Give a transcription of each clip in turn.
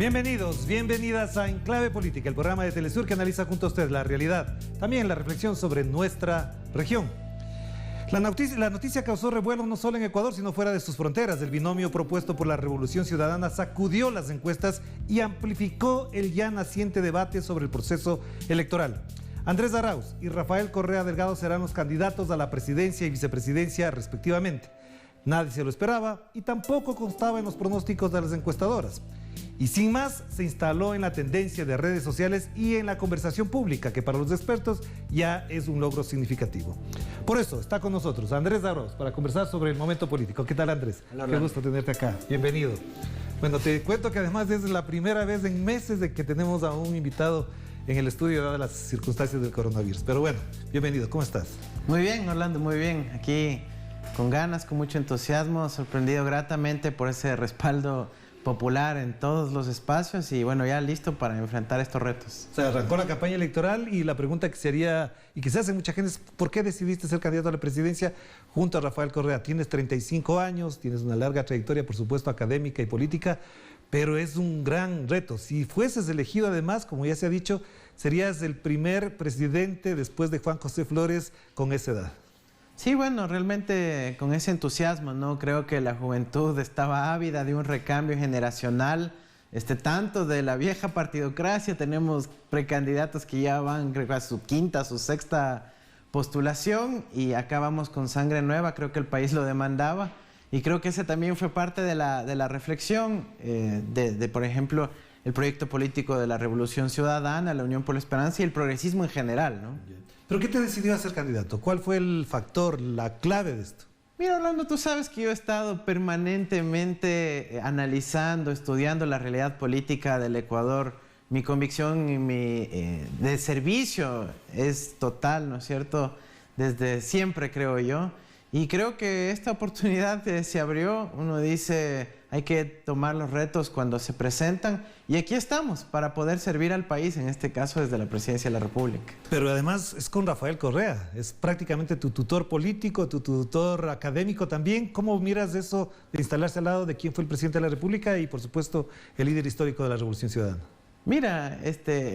Bienvenidos, bienvenidas a Enclave Política, el programa de Telesur que analiza junto a usted la realidad, también la reflexión sobre nuestra región. La noticia causó revuelo no solo en Ecuador, sino fuera de sus fronteras. El binomio propuesto por la Revolución Ciudadana sacudió las encuestas y amplificó el ya naciente debate sobre el proceso electoral. Andrés Arauz y Rafael Correa Delgado serán los candidatos a la presidencia y vicepresidencia respectivamente. Nadie se lo esperaba y tampoco constaba en los pronósticos de las encuestadoras. Y sin más, se instaló en la tendencia de redes sociales y en la conversación pública, que para los expertos ya es un logro significativo. Por eso está con nosotros Andrés Arauz para conversar sobre el momento político. ¿Qué tal, Andrés? Hola, qué gusto tenerte acá. Bienvenido. Bueno, te cuento que además es la primera vez en meses de que tenemos a un invitado en el estudio dadas las circunstancias del coronavirus. Pero bueno, bienvenido. ¿Cómo estás? Muy bien, Orlando, muy bien. Aquí con ganas, con mucho entusiasmo, sorprendido gratamente por ese respaldo popular en todos los espacios y bueno, ya listo para enfrentar estos retos. O sea, arrancó la campaña electoral y la pregunta que sería, y que se hace mucha gente, es ¿por qué decidiste ser candidato a la presidencia junto a Rafael Correa? Tienes 35 años, tienes una larga trayectoria, por supuesto, académica y política, pero es un gran reto. Si fueses elegido además, como ya se ha dicho, serías el primer presidente después de Juan José Flores con esa edad. Sí, bueno, realmente con ese entusiasmo, ¿no? Creo que la juventud estaba ávida de un recambio generacional, tanto de la vieja partidocracia, tenemos precandidatos que ya van, creo, a su quinta, su sexta postulación y acá vamos con sangre nueva, creo que el país lo demandaba y creo que ese también fue parte de la reflexión por ejemplo, el proyecto político de la Revolución Ciudadana, la Unión por la Esperanza y el progresismo en general, ¿no? ¿Pero qué te decidió a ser candidato? ¿Cuál fue el factor, la clave de esto? Mira, Orlando, tú sabes que yo he estado permanentemente analizando, estudiando la realidad política del Ecuador. Mi convicción y de servicio es total, ¿no es cierto? Desde siempre, creo yo. Y creo que esta oportunidad se abrió. Uno dice, hay que tomar los retos cuando se presentan. Y aquí estamos para poder servir al país, en este caso desde la Presidencia de la República. Pero además es con Rafael Correa. Es prácticamente tu tutor político, tu tutor académico también. ¿Cómo miras eso de instalarse al lado de quien fue el presidente de la República y, por supuesto, el líder histórico de la Revolución Ciudadana? Mira,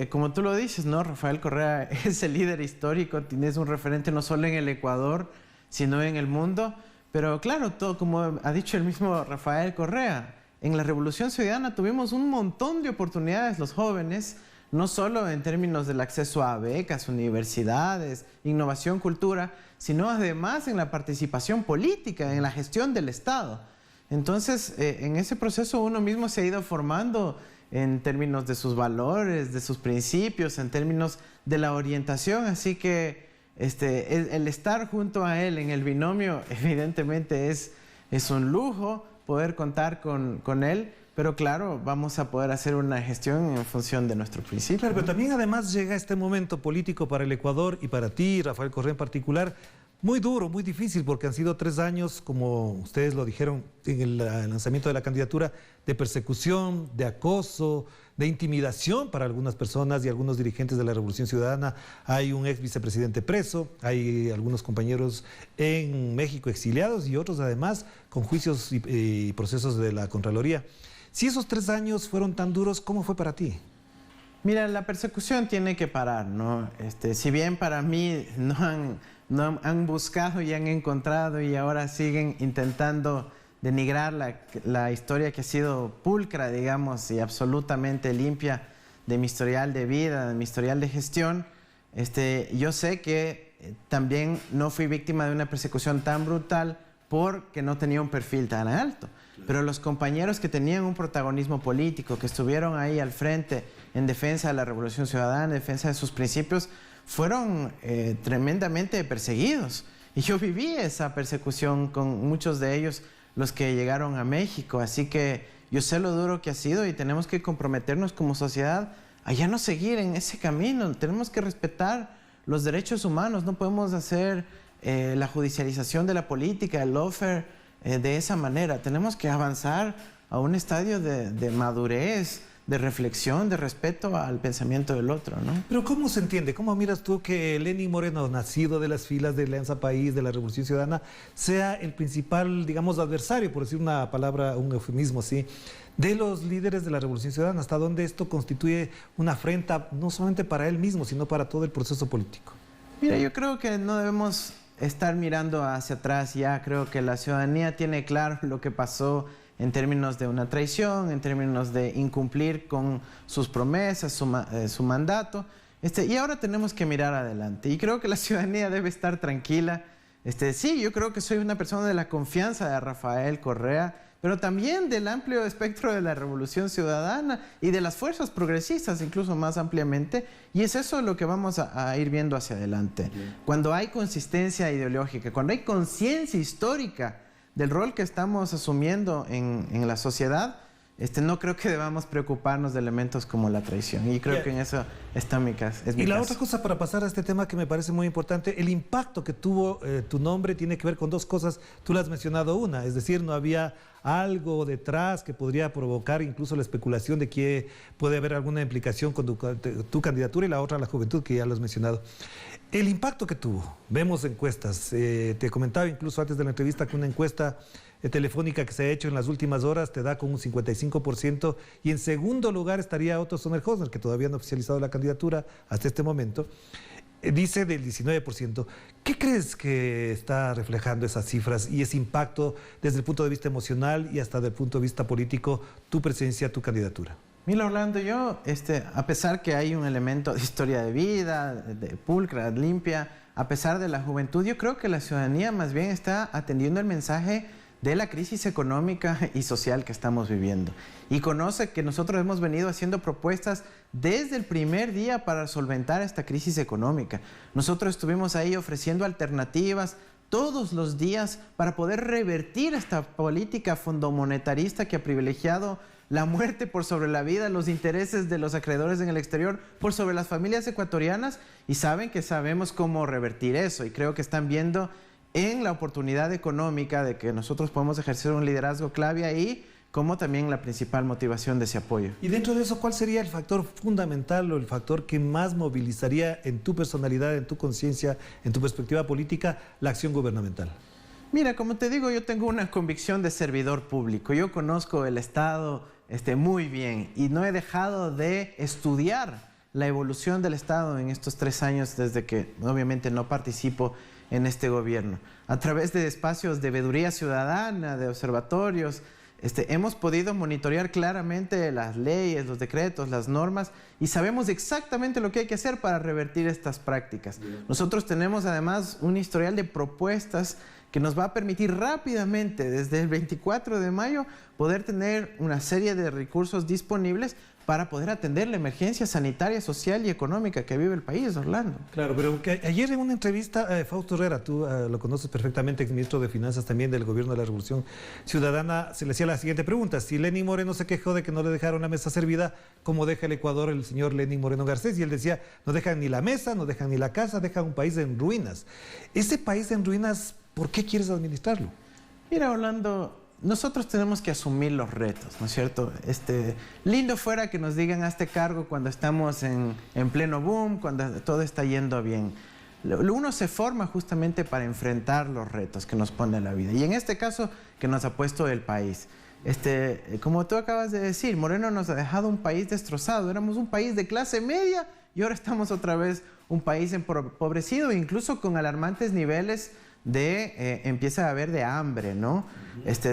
como tú lo dices, ¿no? Rafael Correa es el líder histórico, tienes un referente no solo en el Ecuador, sino en el mundo. Pero claro, todo como ha dicho el mismo Rafael Correa, en la Revolución Ciudadana tuvimos un montón de oportunidades los jóvenes, no solo en términos del acceso a becas, universidades, innovación, cultura, sino además en la participación política, en la gestión del Estado. Entonces, en ese proceso uno mismo se ha ido formando en términos de sus valores, de sus principios, en términos de la orientación, así que el estar junto a él en el binomio evidentemente es un lujo poder contar con él, pero claro, vamos a poder hacer una gestión en función de nuestro principio. Claro, pero también además llega este momento político para el Ecuador y para ti, Rafael Correa en particular, muy duro, muy difícil, porque han sido 3 años, como ustedes lo dijeron en el lanzamiento de la candidatura, de persecución, de acoso, de intimidación para algunas personas y algunos dirigentes de la Revolución Ciudadana. Hay un ex vicepresidente preso, hay algunos compañeros en México exiliados y otros además con juicios y procesos de la Contraloría. Si esos 3 años fueron tan duros, ¿cómo fue para ti? Mira, la persecución tiene que parar, ¿no? Si bien para mí no han buscado y han encontrado y ahora siguen intentando denigrar la historia que ha sido pulcra, digamos, y absolutamente limpia de mi historial de vida, de mi historial de gestión, yo sé que también no fui víctima de una persecución tan brutal porque no tenía un perfil tan alto. Pero los compañeros que tenían un protagonismo político, que estuvieron ahí al frente en defensa de la Revolución Ciudadana, en defensa de sus principios, fueron tremendamente perseguidos. Y yo viví esa persecución con muchos de ellos, los que llegaron a México. Así que yo sé lo duro que ha sido y tenemos que comprometernos como sociedad a ya no seguir en ese camino. Tenemos que respetar los derechos humanos, no podemos hacer la judicialización de la política, el lawfare, de esa manera. Tenemos que avanzar a un estadio de madurez, de reflexión, de respeto al pensamiento del otro, ¿no? Pero ¿cómo se entiende? ¿Cómo miras tú que Lenín Moreno, nacido de las filas de Alianza País, de la Revolución Ciudadana, sea el principal, digamos, adversario, por decir una palabra, un eufemismo así, de los líderes de la Revolución Ciudadana? ¿Hasta dónde esto constituye una afrenta no solamente para él mismo, sino para todo el proceso político? Mira, yo creo que no debemos estar mirando hacia atrás ya. Creo que la ciudadanía tiene claro lo que pasó en términos de una traición, en términos de incumplir con sus promesas, su mandato. Y ahora tenemos que mirar adelante. Y creo que la ciudadanía debe estar tranquila. Sí, yo creo que soy una persona de la confianza de Rafael Correa, pero también del amplio espectro de la Revolución Ciudadana y de las fuerzas progresistas, incluso más ampliamente, y es eso lo que vamos a ir viendo hacia adelante. Cuando hay consistencia ideológica, cuando hay conciencia histórica del rol que estamos asumiendo en la sociedad, no creo que debamos preocuparnos de elementos como la traición. Y creo que en eso está mi caso. Y la otra cosa, para pasar a este tema que me parece muy importante, el impacto que tuvo tu nombre tiene que ver con dos cosas. Tú le has mencionado una, es decir, no había algo detrás que podría provocar incluso la especulación de que puede haber alguna implicación con tu candidatura, y la otra, la juventud, que ya lo has mencionado. El impacto que tuvo, vemos encuestas, te comentaba incluso antes de la entrevista que una encuesta telefónica que se ha hecho en las últimas horas te da con un 55%, y en segundo lugar estaría Otto Sommerhauser, que todavía no ha oficializado la candidatura hasta este momento, dice del 19%. ¿Qué crees que está reflejando esas cifras y ese impacto desde el punto de vista emocional y hasta desde el punto de vista político, tu presencia, tu candidatura? Mira, Orlando, yo, a pesar que hay un elemento de historia de vida, de pulcra, limpia, a pesar de la juventud, yo creo que la ciudadanía más bien está atendiendo el mensaje de la crisis económica y social que estamos viviendo. Y conoce que nosotros hemos venido haciendo propuestas desde el primer día para solventar esta crisis económica. Nosotros estuvimos ahí ofreciendo alternativas todos los días para poder revertir esta política fondomonetarista que ha privilegiado la muerte por sobre la vida, los intereses de los acreedores en el exterior por sobre las familias ecuatorianas, y saben que sabemos cómo revertir eso, y creo que están viendo en la oportunidad económica de que nosotros podemos ejercer un liderazgo clave ahí, como también la principal motivación de ese apoyo. Y dentro de eso, ¿cuál sería el factor fundamental o el factor que más movilizaría en tu personalidad, en tu conciencia, en tu perspectiva política, la acción gubernamental? Mira, como te digo, yo tengo una convicción de servidor público. Yo conozco el Estado muy bien y no he dejado de estudiar la evolución del Estado en estos 3 años desde que obviamente no participo en este gobierno. A través de espacios de veeduría ciudadana, de observatorios, hemos podido monitorear claramente las leyes, los decretos, las normas, y sabemos exactamente lo que hay que hacer para revertir estas prácticas. Nosotros tenemos además un historial de propuestas que nos va a permitir rápidamente, desde el 24 de mayo, poder tener una serie de recursos disponibles para poder atender la emergencia sanitaria, social y económica que vive el país, Orlando. Claro, pero que ayer en una entrevista, Fausto Herrera, tú lo conoces perfectamente, exministro de Finanzas también del gobierno de la Revolución Ciudadana, se le hacía la siguiente pregunta: si Lenín Moreno se quejó de que no le dejaron la mesa servida, ¿cómo deja el Ecuador el señor Lenín Moreno Garcés? Y él decía, no dejan ni la mesa, no dejan ni la casa, dejan un país en ruinas. Ese país en ruinas, ¿por qué quieres administrarlo? Mira, Orlando, nosotros tenemos que asumir los retos, ¿no es cierto? Lindo fuera que nos digan hazte cargo cuando estamos en pleno boom, cuando todo está yendo bien. Uno se forma justamente para enfrentar los retos que nos pone la vida. Y en este caso, que nos ha puesto el país. Como tú acabas de decir, Moreno nos ha dejado un país destrozado. Éramos un país de clase media y ahora estamos otra vez un país empobrecido, incluso con alarmantes niveles empieza a haber de hambre, ¿no?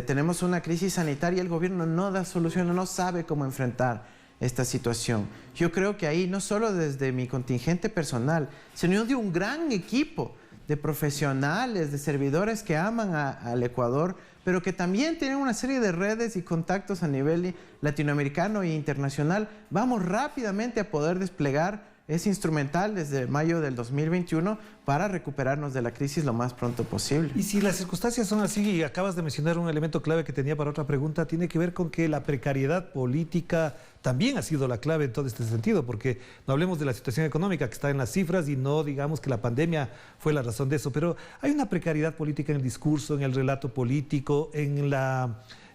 Tenemos una crisis sanitaria, el gobierno no da solución, no sabe cómo enfrentar esta situación. Yo creo que ahí, no solo desde mi contingente personal, sino de un gran equipo de profesionales, de servidores que aman al Ecuador, pero que también tienen una serie de redes y contactos a nivel latinoamericano e internacional, vamos rápidamente a poder desplegar ese instrumental desde mayo del 2021 para recuperarnos de la crisis lo más pronto posible. Y si las circunstancias son así, y acabas de mencionar un elemento clave que tenía para otra pregunta, tiene que ver con que la precariedad política también ha sido la clave en todo este sentido, porque no hablemos de la situación económica que está en las cifras y no digamos que la pandemia fue la razón de eso, pero hay una precariedad política en el discurso, en el relato político, en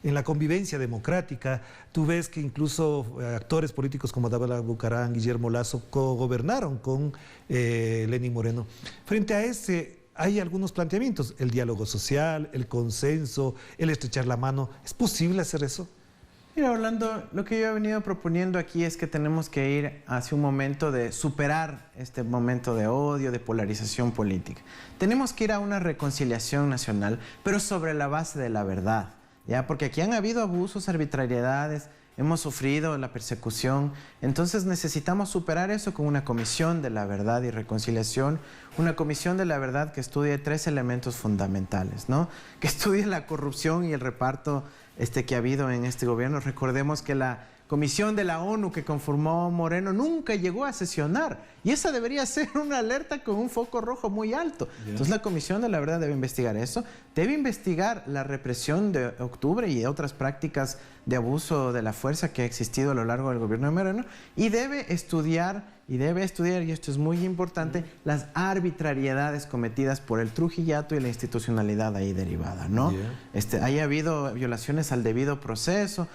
en la convivencia democrática. Tú ves que incluso actores políticos como Dávila Bucaram, Guillermo Lasso, cogobernaron con Lenín Moreno. Frente a ese, hay algunos planteamientos, el diálogo social, el consenso, el estrechar la mano. ¿Es posible hacer eso? Mira, Orlando, lo que yo he venido proponiendo aquí es que tenemos que ir hacia un momento de superar este momento de odio, de polarización política. Tenemos que ir a una reconciliación nacional, pero sobre la base de la verdad, ¿ya? Porque aquí han habido abusos, arbitrariedades, hemos sufrido la persecución, entonces necesitamos superar eso con una comisión de la verdad y reconciliación, una comisión de la verdad que estudie 3 elementos fundamentales, ¿no? Que estudie la corrupción y el reparto que ha habido en este gobierno. Recordemos que la comisión de la ONU que conformó Moreno nunca llegó a sesionar y esa debería ser una alerta con un foco rojo muy alto. Entonces la comisión de la verdad debe investigar eso, debe investigar la represión de octubre y otras prácticas de abuso de la fuerza que ha existido a lo largo del gobierno de Moreno y debe estudiar, y esto es muy importante, las arbitrariedades cometidas por el Trujillato y la institucionalidad ahí derivada, ¿no? Ahí ha habido violaciones al debido proceso,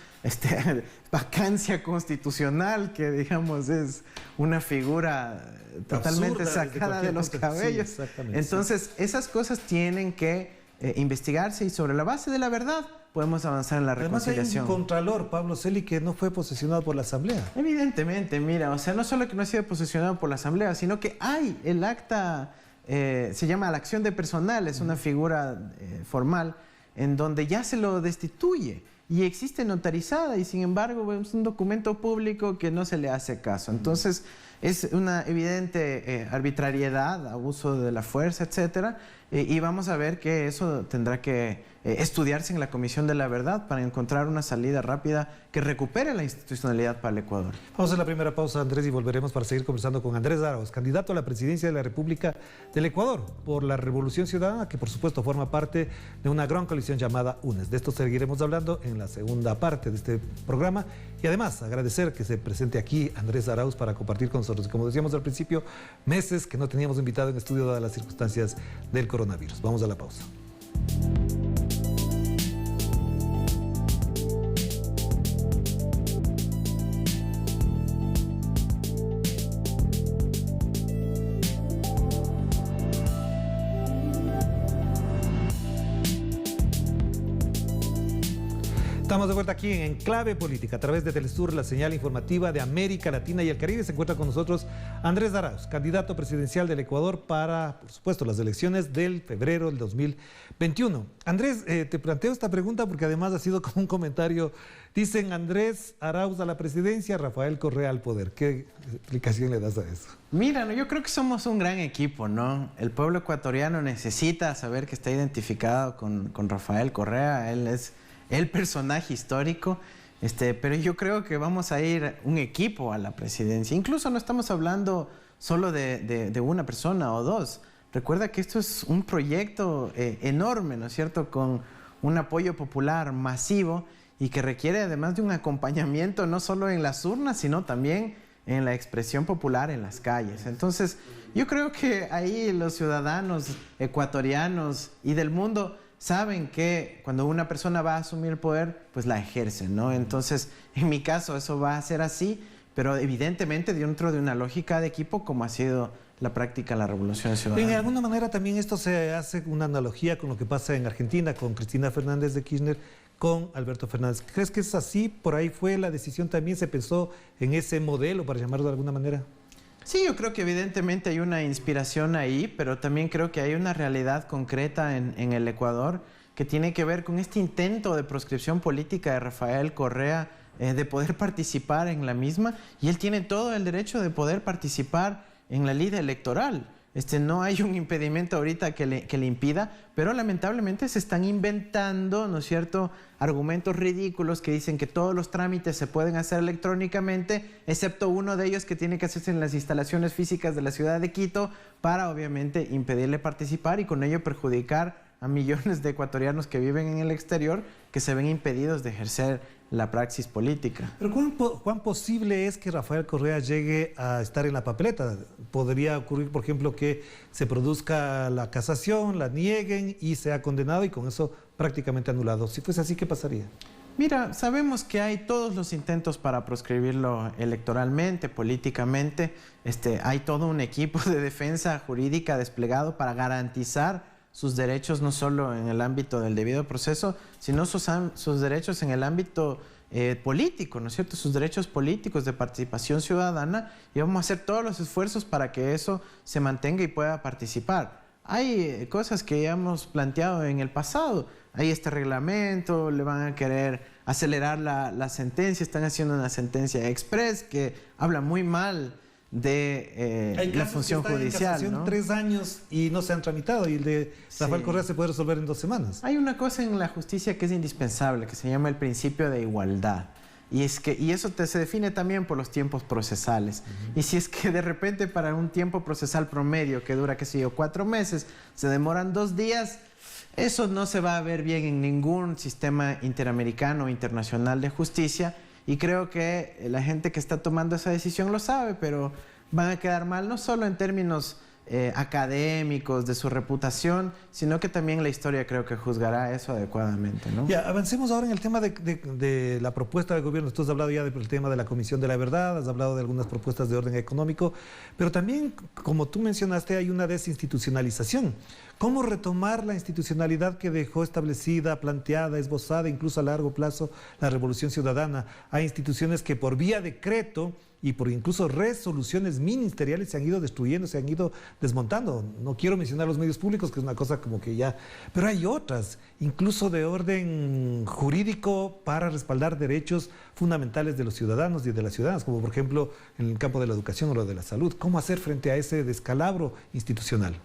vacancia constitucional, que digamos es una figura totalmente absurda, sacada de los cabellos. Sí, entonces, esas cosas tienen que investigarse y sobre la base de la verdad podemos avanzar en la reconciliación. Además hay un contralor, Pablo Celi, que no fue posesionado por la Asamblea. Evidentemente, mira, o sea, no solo que no ha sido posesionado por la Asamblea, sino que hay el acta, se llama la acción de personal, es una figura formal, en donde ya se lo destituye y existe notarizada y sin embargo es un documento público que no se le hace caso. Entonces es una evidente arbitrariedad, abuso de la fuerza, etcétera, y vamos a ver que eso tendrá que estudiarse en la Comisión de la Verdad para encontrar una salida rápida que recupere la institucionalidad para el Ecuador. Vamos a la primera pausa, Andrés, y volveremos para seguir conversando con Andrés Arauz, candidato a la presidencia de la República del Ecuador por la Revolución Ciudadana, que por supuesto forma parte de una gran coalición llamada UNES. De esto seguiremos hablando en la segunda parte de este programa y además agradecer que se presente aquí Andrés Arauz para compartir con nosotros. Como decíamos al principio, meses que no teníamos invitado en estudio dadas las circunstancias del coronavirus. Vamos a la pausa. Estamos de vuelta aquí en Enclave Política a través de Telesur, la señal informativa de América Latina y el Caribe. Se encuentra con nosotros Andrés Arauz, candidato presidencial del Ecuador para, por supuesto, las elecciones del febrero del 2021. Andrés, te planteo esta pregunta porque además ha sido como un comentario. Dicen Andrés Arauz a la presidencia, Rafael Correa al poder. ¿Qué explicación le das a eso? Mira, yo creo que somos un gran equipo, ¿no? El pueblo ecuatoriano necesita saber que está identificado con Rafael Correa. Él es el personaje histórico, pero yo creo que vamos a ir un equipo a la presidencia. Incluso no estamos hablando solo de una persona o dos. Recuerda que esto es un proyecto enorme, ¿no es cierto?, con un apoyo popular masivo y que requiere además de un acompañamiento no solo en las urnas, sino también en la expresión popular en las calles. Entonces, yo creo que ahí los ciudadanos ecuatorianos y del mundo saben que cuando una persona va a asumir el poder, pues la ejerce, ¿no? Entonces, en mi caso, eso va a ser así, pero evidentemente dentro de una lógica de equipo como ha sido la práctica de la Revolución Ciudadana. De alguna manera también esto se hace una analogía con lo que pasa en Argentina, con Cristina Fernández de Kirchner, con Alberto Fernández. ¿Crees que es así? ¿Por ahí fue la decisión también? ¿Se pensó en ese modelo, para llamarlo de alguna manera? Sí, yo creo que evidentemente hay una inspiración ahí, pero también creo que hay una realidad concreta en el Ecuador que tiene que ver con este intento de proscripción política de Rafael Correa de poder participar en la misma, y él tiene todo el derecho de poder participar en la lida electoral. No hay un impedimento ahorita que le impida, pero lamentablemente se están inventando, ¿no es cierto?, argumentos ridículos que dicen que todos los trámites se pueden hacer electrónicamente, excepto uno de ellos que tiene que hacerse en las instalaciones físicas de la ciudad de Quito, para obviamente impedirle participar y con ello perjudicar a millones de ecuatorianos que viven en el exterior, que se ven impedidos de ejercer la praxis política. Pero ¿cuán posible es que Rafael Correa llegue a estar en la papeleta? ¿Podría ocurrir, por ejemplo, que se produzca la casación, la nieguen y sea condenado y con eso prácticamente anulado? Si fuese así, ¿qué pasaría? Mira, sabemos que hay todos los intentos para proscribirlo electoralmente, políticamente. Hay todo un equipo de defensa jurídica desplegado para garantizar sus derechos no solo en el ámbito del debido proceso, sino sus derechos en el ámbito político, ¿no es cierto? Sus derechos políticos de participación ciudadana, y vamos a hacer todos los esfuerzos para que eso se mantenga y pueda participar. Hay cosas que ya hemos planteado en el pasado. Hay este reglamento, le van a querer acelerar la sentencia, están haciendo una sentencia express que habla muy mal de la función judicial, ¿no? 3 años y no se han tramitado, y el de Rafael Correa se puede resolver en 2 semanas. Hay una cosa en la justicia que es indispensable, que se llama el principio de igualdad. Y eso se define también por los tiempos procesales. Y si es que de repente para un tiempo procesal promedio que dura, qué sé yo, 4 meses, se demoran 2 días, eso no se va a ver bien en ningún sistema interamericano o internacional de justicia. Y creo que la gente que está tomando esa decisión lo sabe, pero van a quedar mal no solo en términos académicos, de su reputación, sino que también la historia creo que juzgará eso adecuadamente, ¿no? Ya, avancemos ahora en el tema de la propuesta del gobierno. Tú has hablado ya del tema de la Comisión de la Verdad, has hablado de algunas propuestas de orden económico, pero también, como tú mencionaste, hay una desinstitucionalización. ¿Cómo retomar la institucionalidad que dejó establecida, planteada, esbozada, incluso a largo plazo, la Revolución Ciudadana? Hay instituciones que por vía decreto y por incluso resoluciones ministeriales se han ido destruyendo, se han ido desmontando. No quiero mencionar los medios públicos, que es una cosa como que ya... Pero hay otras, incluso de orden jurídico, para respaldar derechos fundamentales de los ciudadanos y de las ciudadanas, como por ejemplo en el campo de la educación o lo de la salud. ¿Cómo hacer frente a ese descalabro institucional?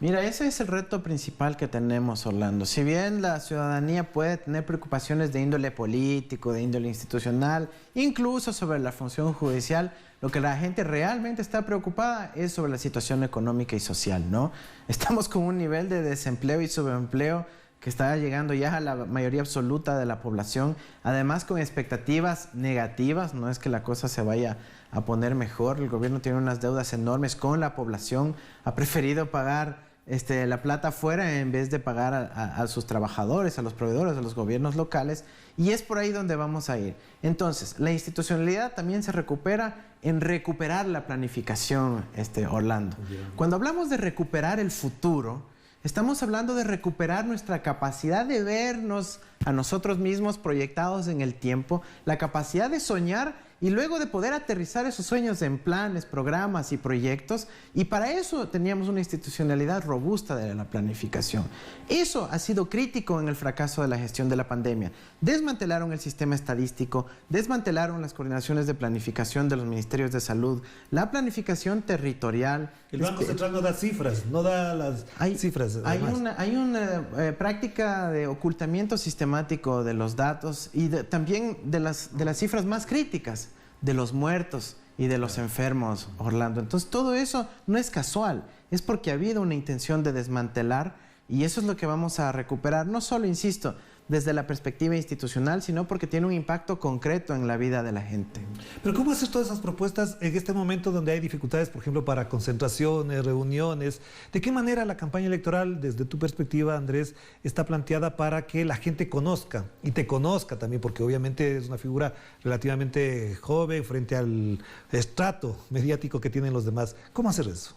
Mira, ese es el reto principal que tenemos, Orlando. Si bien la ciudadanía puede tener preocupaciones de índole político, de índole institucional, incluso sobre la función judicial, lo que la gente realmente está preocupada es sobre la situación económica y social, ¿no? Estamos con un nivel de desempleo y subempleo que está llegando ya a la mayoría absoluta de la población, además con expectativas negativas. No es que la cosa se vaya a poner mejor. El gobierno tiene unas deudas enormes con la población, ha preferido pagar la plata afuera en vez de pagar a sus trabajadores, a los proveedores, a los gobiernos locales, y es por ahí donde vamos a ir. Entonces, la institucionalidad también se recupera en recuperar la planificación, Orlando. Cuando hablamos de recuperar el futuro, estamos hablando de recuperar nuestra capacidad de vernos a nosotros mismos proyectados en el tiempo, la capacidad de soñar y luego de poder aterrizar esos sueños en planes, programas y proyectos. Y para eso teníamos una institucionalidad robusta de la planificación. Eso ha sido crítico en el fracaso de la gestión de la pandemia. Desmantelaron el sistema estadístico, desmantelaron las coordinaciones de planificación de los ministerios de salud, la planificación territorial. El Banco Central no da cifras, no da las cifras. Hay una práctica de ocultamiento sistemático de los datos y también de las cifras más críticas, de los muertos y de los enfermos, Orlando. Entonces todo eso no es casual, es porque ha habido una intención de desmantelar, y eso es lo que vamos a recuperar, no solo, insisto, desde la perspectiva institucional, sino porque tiene un impacto concreto en la vida de la gente. Pero ¿cómo hacer todas esas propuestas en este momento donde hay dificultades, por ejemplo, para concentraciones, reuniones? ¿De qué manera la campaña electoral, desde tu perspectiva, Andrés, está planteada para que la gente conozca y te conozca también? Porque obviamente es una figura relativamente joven frente al estrato mediático que tienen los demás. ¿Cómo hacer eso?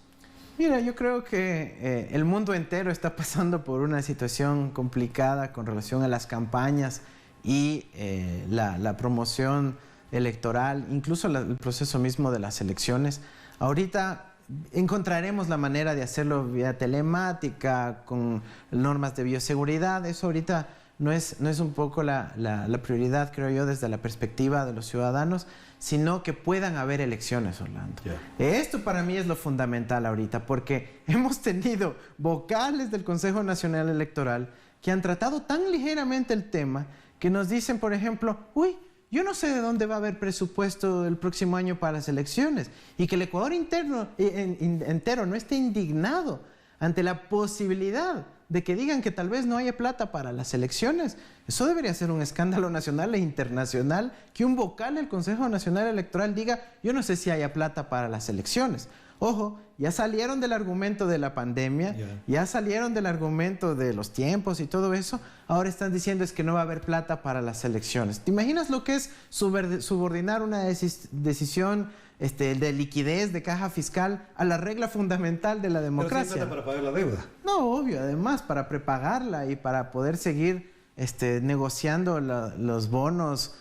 Mira, yo creo que el mundo entero está pasando por una situación complicada con relación a las campañas y la promoción electoral, incluso el proceso mismo de las elecciones. Ahorita encontraremos la manera de hacerlo vía telemática, con normas de bioseguridad. Eso ahorita no es un poco la prioridad, creo yo, desde la perspectiva de los ciudadanos, sino que puedan haber elecciones, Orlando. Esto para mí es lo fundamental ahorita, porque hemos tenido vocales del Consejo Nacional Electoral que han tratado tan ligeramente el tema que nos dicen, por ejemplo, uy, yo no sé de dónde va a haber presupuesto el próximo año para las elecciones, y que el Ecuador entero no esté indignado ante la posibilidad de que digan que tal vez no haya plata para las elecciones. Eso debería ser un escándalo nacional e internacional que un vocal del Consejo Nacional Electoral diga, yo no sé si haya plata para las elecciones. Ojo, ya salieron del argumento de la pandemia, ya salieron del argumento de los tiempos y todo eso, ahora están diciendo es que no va a haber plata para las elecciones. ¿Te imaginas lo que es subordinar una decisión de liquidez de caja fiscal a la regla fundamental de la democracia? Pero sí plata para pagar la deuda. No, obvio, además para prepagarla y para poder seguir negociando los bonos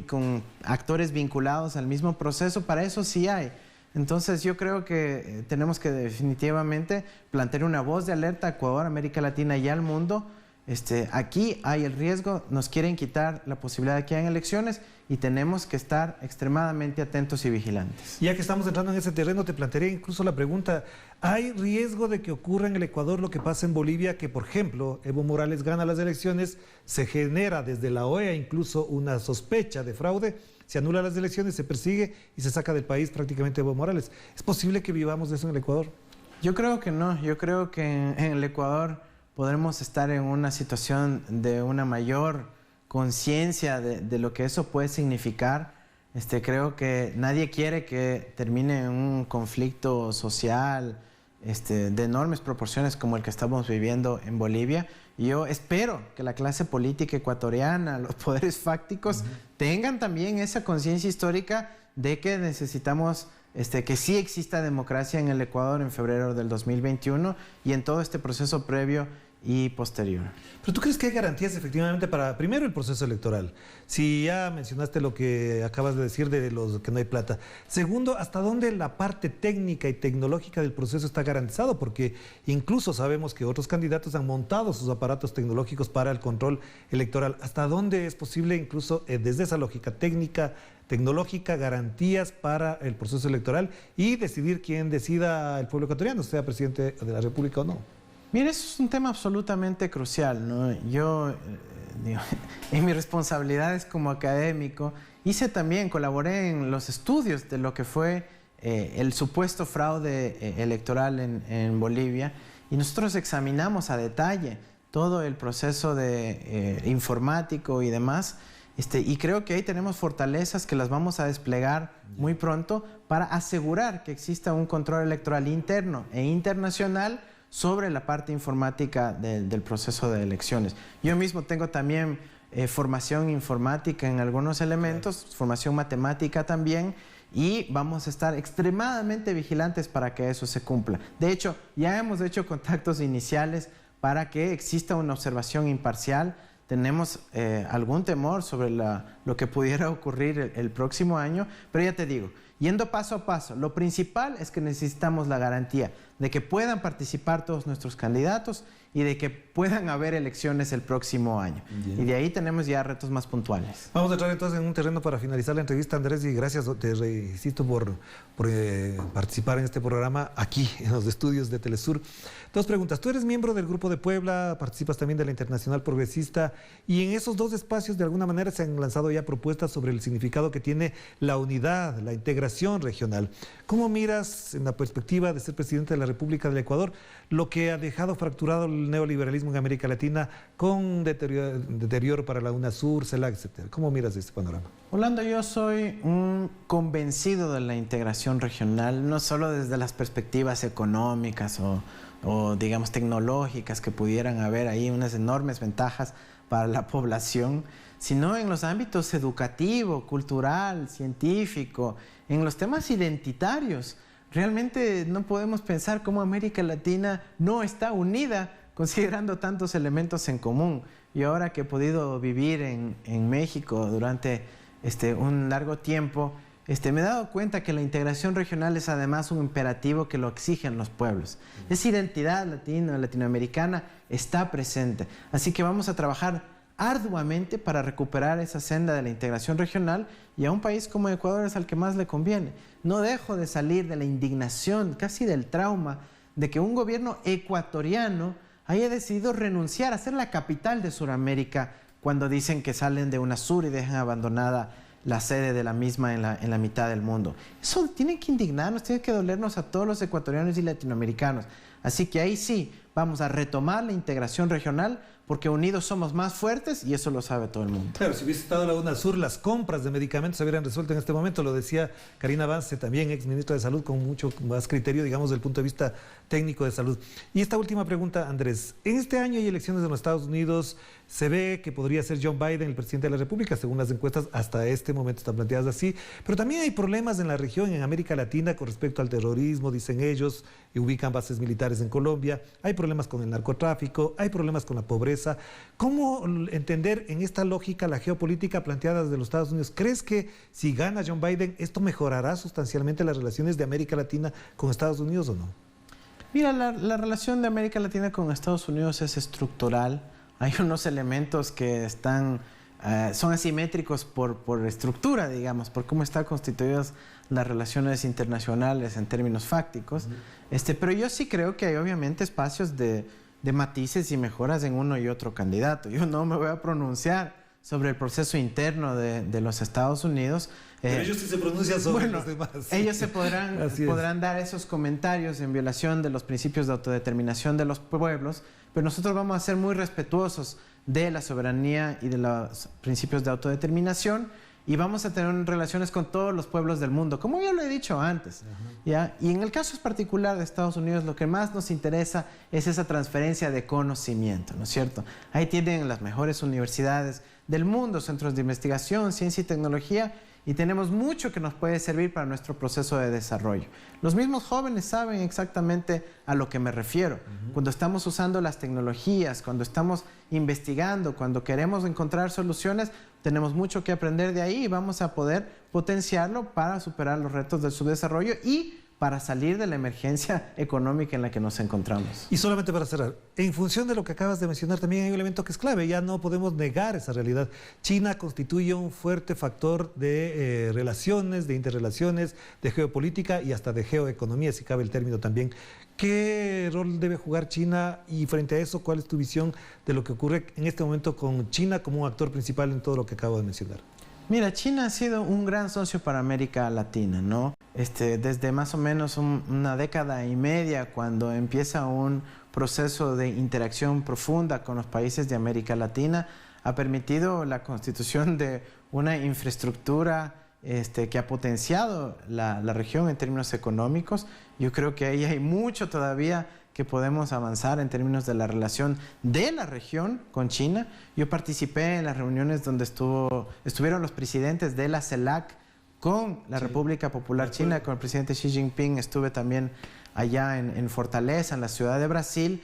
con actores vinculados al mismo proceso, para eso sí hay. Entonces yo creo que tenemos que definitivamente plantear una voz de alerta a Ecuador, América Latina y al mundo. Aquí hay el riesgo, nos quieren quitar la posibilidad de que hayan elecciones y tenemos que estar extremadamente atentos y vigilantes. Ya que estamos entrando en ese terreno, te plantearía incluso la pregunta, ¿hay riesgo de que ocurra en el Ecuador lo que pasa en Bolivia, que por ejemplo Evo Morales gana las elecciones, se genera desde la OEA incluso una sospecha de fraude, se anulan las elecciones, se persigue y se saca del país prácticamente Evo Morales? ¿Es posible que vivamos de eso en el Ecuador? Yo creo que no, yo creo que en el Ecuador podremos estar en una situación de una mayor conciencia de lo que eso puede significar. Creo que nadie quiere que termine en un conflicto social de enormes proporciones como el que estamos viviendo en Bolivia. Y yo espero que la clase política ecuatoriana, los poderes fácticos, tengan también esa conciencia histórica de que necesitamos que sí exista democracia en el Ecuador en febrero del 2021 y en todo este proceso previo y posterior. ¿Pero tú crees que hay garantías efectivamente para, primero, el proceso electoral? Si ya mencionaste lo que acabas de decir de los que no hay plata. Segundo, ¿hasta dónde la parte técnica y tecnológica del proceso está garantizado? Porque incluso sabemos que otros candidatos han montado sus aparatos tecnológicos para el control electoral. ¿Hasta dónde es posible, incluso desde esa lógica técnica, tecnológica, garantías para el proceso electoral y decidir quién decida el pueblo ecuatoriano, sea presidente de la República o no? Mire, eso es un tema absolutamente crucial, ¿no? Yo, en mis responsabilidades como académico, colaboré en los estudios de lo que fue el supuesto fraude electoral en Bolivia, y nosotros examinamos a detalle todo el proceso informático y demás, y creo que ahí tenemos fortalezas que las vamos a desplegar muy pronto para asegurar que exista un control electoral interno e internacional sobre la parte informática del proceso de elecciones. Yo mismo tengo también formación informática en algunos elementos, formación matemática también, y vamos a estar extremadamente vigilantes para que eso se cumpla. De hecho, ya hemos hecho contactos iniciales para que exista una observación imparcial. Tenemos algún temor sobre lo que pudiera ocurrir el próximo año, pero ya te digo, yendo paso a paso, lo principal es que necesitamos la garantía de que puedan participar todos nuestros candidatos y de que puedan haber elecciones el próximo año. Bien. Y de ahí tenemos ya retos más puntuales. Vamos a entrar entonces en un terreno para finalizar la entrevista, Andrés, y gracias, te insisto por participar en este programa aquí, en los estudios de Telesur. Dos preguntas. Tú eres miembro del Grupo de Puebla, participas también de la Internacional Progresista, y en esos dos espacios de alguna manera se han lanzado ya propuestas sobre el significado que tiene la unidad, la integración regional. ¿Cómo miras en la perspectiva de ser presidente de la República del Ecuador lo que ha dejado fracturado el neoliberalismo en América Latina con deterioro para la UNASUR, CELAC, etcétera? ¿Cómo miras este panorama? Orlando, yo soy un convencido de la integración regional, no solo desde las perspectivas económicas o digamos tecnológicas, que pudieran haber ahí unas enormes ventajas para la población, sino en los ámbitos educativo, cultural, científico, en los temas identitarios. Realmente no podemos pensar cómo América Latina no está unida considerando tantos elementos en común. Y ahora que he podido vivir en México durante un largo tiempo, me he dado cuenta que la integración regional es además un imperativo que lo exigen los pueblos. Esa identidad latinoamericana está presente. Así que vamos a trabajar arduamente para recuperar esa senda de la integración regional, y a un país como Ecuador es al que más le conviene. No dejo de salir de la indignación, casi del trauma, de que un gobierno ecuatoriano haya decidido renunciar a ser la capital de Sudamérica cuando dicen que salen de UNASUR y dejan abandonada la sede de la misma en la mitad del mundo. Eso tiene que indignarnos, tiene que dolernos a todos los ecuatorianos y latinoamericanos. Así que ahí sí, vamos a retomar la integración regional porque unidos somos más fuertes y eso lo sabe todo el mundo. Claro, si hubiese estado la UNASUR, las compras de medicamentos se hubieran resuelto en este momento, lo decía Karina Vance, también ex ministra de Salud, con mucho más criterio, digamos, desde el punto de vista técnico de salud. Y esta última pregunta, Andrés, en este año hay elecciones en los Estados Unidos, se ve que podría ser Joe Biden el presidente de la República, según las encuestas, hasta este momento están planteadas así, pero también hay problemas en la región, en América Latina, con respecto al terrorismo, dicen ellos, y ubican bases militares en Colombia, hay problemas con el narcotráfico, hay problemas con la pobreza. ¿Cómo entender en esta lógica la geopolítica planteada desde los Estados Unidos? ¿Crees que si gana Joe Biden, esto mejorará sustancialmente las relaciones de América Latina con Estados Unidos o no? Mira, la relación de América Latina con Estados Unidos es estructural. Hay unos elementos que son asimétricos por estructura, digamos, por cómo están constituidas las relaciones internacionales en términos fácticos. Pero yo sí creo que hay obviamente espacios de matices y mejoras en uno y otro candidato. Yo no me voy a pronunciar sobre el proceso interno de los Estados Unidos. Pero ellos sí se pronuncian sobre los demás. Ellos se podrán dar esos comentarios en violación de los principios de autodeterminación de los pueblos, pero nosotros vamos a ser muy respetuosos de la soberanía y de los principios de autodeterminación y vamos a tener relaciones con todos los pueblos del mundo, como ya lo he dicho antes. ¿Ya? Y en el caso particular de Estados Unidos, lo que más nos interesa es esa transferencia de conocimiento, ¿no es cierto? Ahí tienen las mejores universidades del mundo, centros de investigación, ciencia y tecnología, y tenemos mucho que nos puede servir para nuestro proceso de desarrollo. Los mismos jóvenes saben exactamente a lo que me refiero. Cuando estamos usando las tecnologías, cuando estamos investigando, cuando queremos encontrar soluciones, tenemos mucho que aprender de ahí y vamos a poder potenciarlo para superar los retos de su desarrollo y para salir de la emergencia económica en la que nos encontramos. Y solamente para cerrar, en función de lo que acabas de mencionar, también hay un elemento que es clave, ya no podemos negar esa realidad. China constituye un fuerte factor de relaciones, de interrelaciones, de geopolítica y hasta de geoeconomía, si cabe el término también. ¿Qué rol debe jugar China y frente a eso, cuál es tu visión de lo que ocurre en este momento con China como un actor principal en todo lo que acabo de mencionar? Mira, China ha sido un gran socio para América Latina, ¿no? Desde más o menos una década y media, cuando empieza un proceso de interacción profunda con los países de América Latina, ha permitido la constitución de una infraestructura que ha potenciado la región en términos económicos. Yo creo que ahí hay mucho todavía que podemos avanzar en términos de la relación de la región con China. Yo participé en las reuniones donde estuvieron los presidentes de la CELAC con la República Popular China, con el presidente Xi Jinping. Estuve también allá en Fortaleza, en la ciudad de Brasil.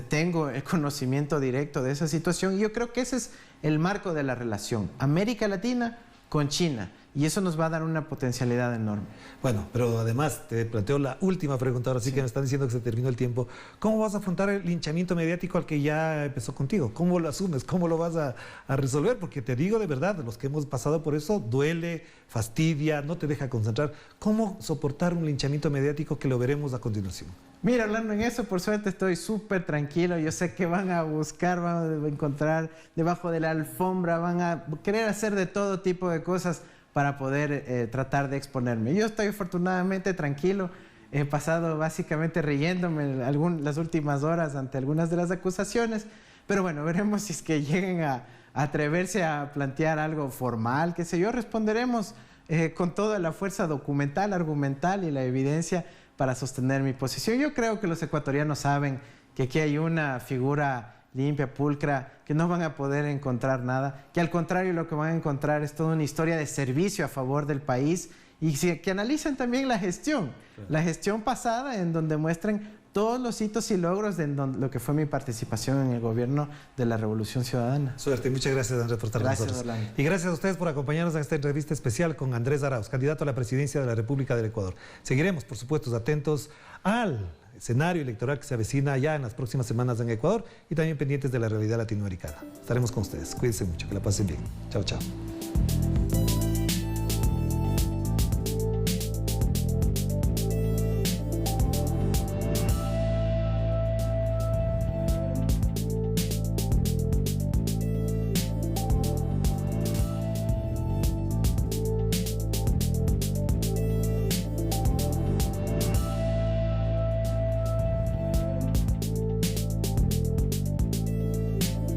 Tengo el conocimiento directo de esa situación y yo creo que ese es el marco de la relación América Latina con China. Y eso nos va a dar una potencialidad enorme. Bueno, pero además te planteo la última pregunta, ahora sí que me están diciendo que se terminó el tiempo. ¿Cómo vas a afrontar el linchamiento mediático al que ya empezó contigo? ¿Cómo lo asumes? ¿Cómo lo vas a resolver? Porque te digo de verdad, los que hemos pasado por eso, duele, fastidia, no te deja concentrar. ¿Cómo soportar un linchamiento mediático que lo veremos a continuación? Mira, hablando en eso, por suerte estoy súper tranquilo. Yo sé que van a buscar, van a encontrar debajo de la alfombra, van a querer hacer de todo tipo de cosas para poder tratar de exponerme. Yo estoy afortunadamente tranquilo. He pasado básicamente riéndome las últimas horas ante algunas de las acusaciones, pero bueno, veremos si es que lleguen a atreverse a plantear algo formal, qué sé yo. Responderemos con toda la fuerza documental, argumental y la evidencia para sostener mi posición. Yo creo que los ecuatorianos saben que aquí hay una figura limpia, pulcra, que no van a poder encontrar nada, que al contrario lo que van a encontrar es toda una historia de servicio a favor del país y que analicen también la gestión pasada en donde muestren todos los hitos y logros de lo que fue mi participación en el gobierno de la Revolución Ciudadana. Suerte, muchas gracias Andrés por estar con nosotros. Orlando. Y gracias a ustedes por acompañarnos en esta entrevista especial con Andrés Arauz, candidato a la presidencia de la República del Ecuador. Seguiremos, por supuesto, atentos al escenario electoral que se avecina ya en las próximas semanas en Ecuador y también pendientes de la realidad latinoamericana. Estaremos con ustedes. Cuídense mucho, que la pasen bien. Chao, chao.